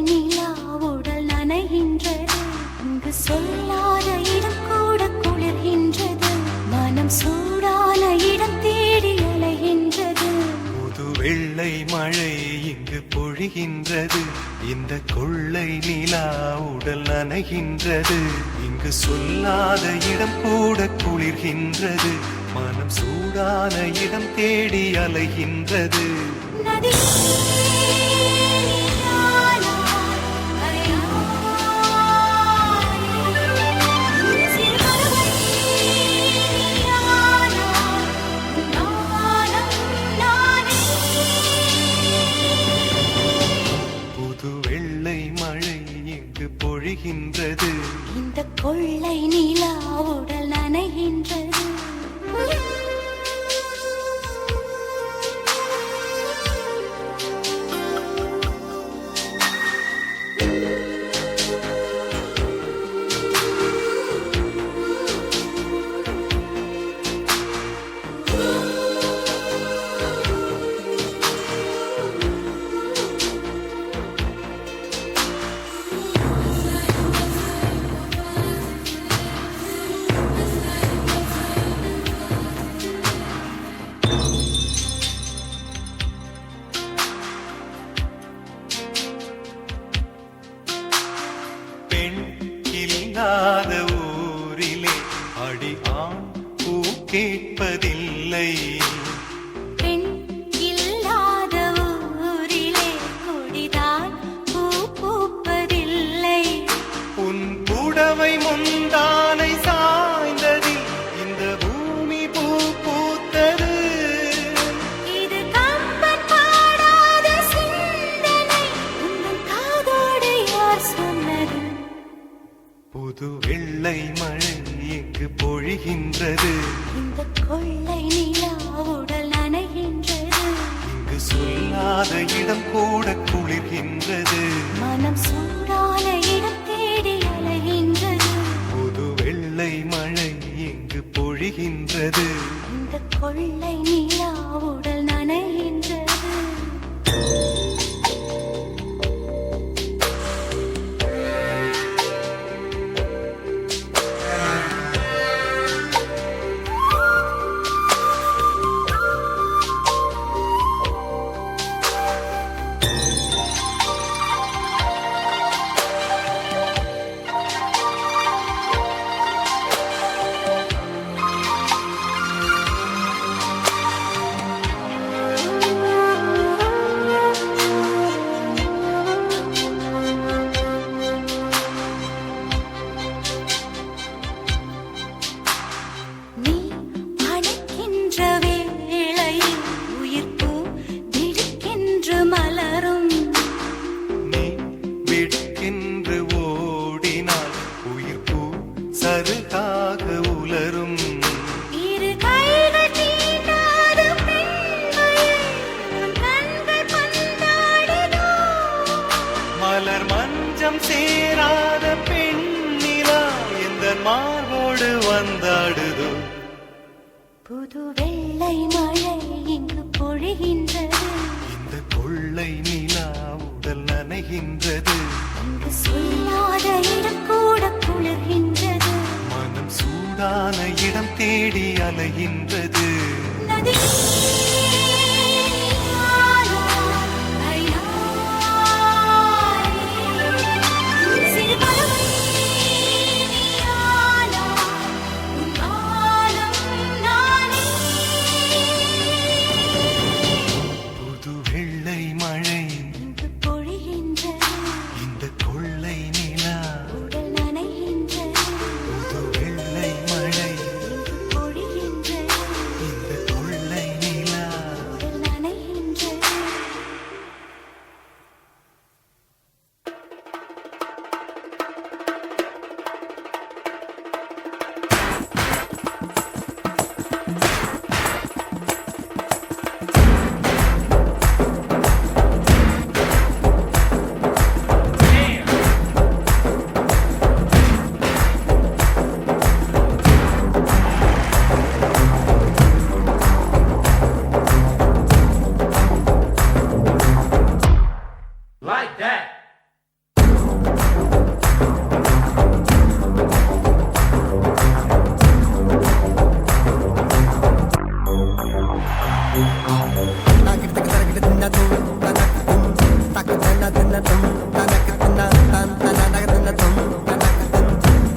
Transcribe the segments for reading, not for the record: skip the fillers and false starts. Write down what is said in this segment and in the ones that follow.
நிலா உடல் நனைகின்றது. இங்கு சொல்லாத இடம் கூட குளிர்கின்றது. மனம் சூடான இடம் தேடி அலைகின்றது. புது வெள்ளை மழை இங்கு பொழிகின்றது. இந்த கொள்ளை நிலா உடல் நனைகின்றது. இங்கு சொல்லாத இடம் கூட குளிர்கின்றது. மனம் சூடான இடம் தேடி அலைகின்றது. நதி பொழிகின்றது. இந்த கொள்ளை நிலா உடல் நனைகின்றது. இல்லாத ஊரிலே அடி ஆண் பூ கேட்பதில்லை. பெண் இல்லாத ஊரிலே கொடிதான் பூ பூப்பதில்லை. உன் புடவை முந்தானை சாய்ந்ததில் இந்த பூமி பூ பூத்தது. இது கம்பன் பாடாத சிந்தனை. உன் காதோடு யார் சொன்னது? புது வெள்ளை மழை இங்கு பொழிகின்றது. இந்த கொள்ளை நிலா உடல் நனைகின்றது. இங்கு சொல்லாத இடம் கூட குளிர்கின்றது. மனம் சூடான இடம் தேடி அலைகின்றது. புது வெள்ளை மழை இங்கு பொழிகின்றது. இந்த கொள்ளை நிலா உடல் நனைகின்றது. சருகாக உலரும். இரு கைகள் தீண்டாத பெண்மையை கண்கள் பந்தாடினோ. மலர் மஞ்சம் சேராத பெண்ணிலா எந்த மார்போடு வந்தாடுதோ. புது வெள்ளை மழை இங்கு பொழிகின்றது. இந்த கொள்ளை நிலா உடல் நனைகின்றது. இங்கு சொல்லாத இடம் கூட குளிர்கின்றது. மனம் சூடான இடம் தேடி அலைகின்றது. நதி கொள்ளை நிலா தின்ன தும் தனக்கு தின்ன தான் தனக்கு தின்ன தும் தனக்கு தின்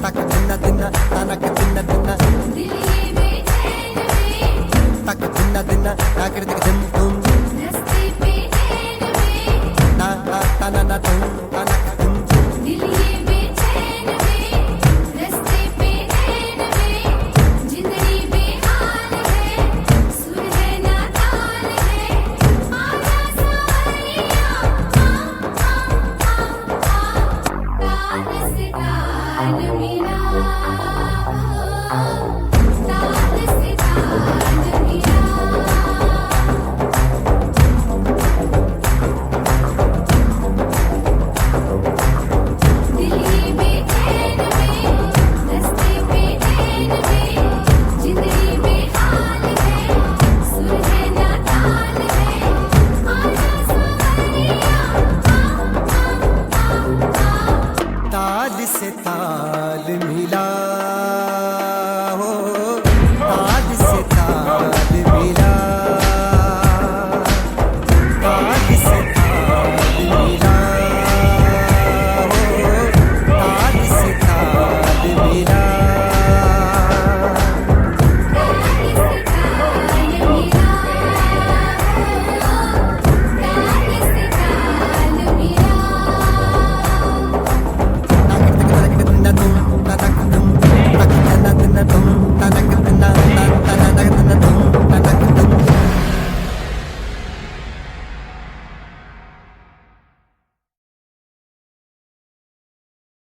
தக்க தின்ன தின்ன தனக்கு தின்ன தின்ன दिल्ली में चैन में தக்க தின்ன தின்ன தாக்கிறதுக்கு தின் தும் रस्ते पे चैन में தா தா தனன தும் தனக்கு தின் दिल्ली में चैन में रस्ते पे चैन में जिंदगी बेहाल है सुर है ना ताल है आजा सावरिया ताल से ताल मिला ताल से ताल मिला दिल्ली में चैन में रस्ते पे चैन में जिंदगी बेहाल है सुर है ना ताल है आजा सावरिया ताल से ताल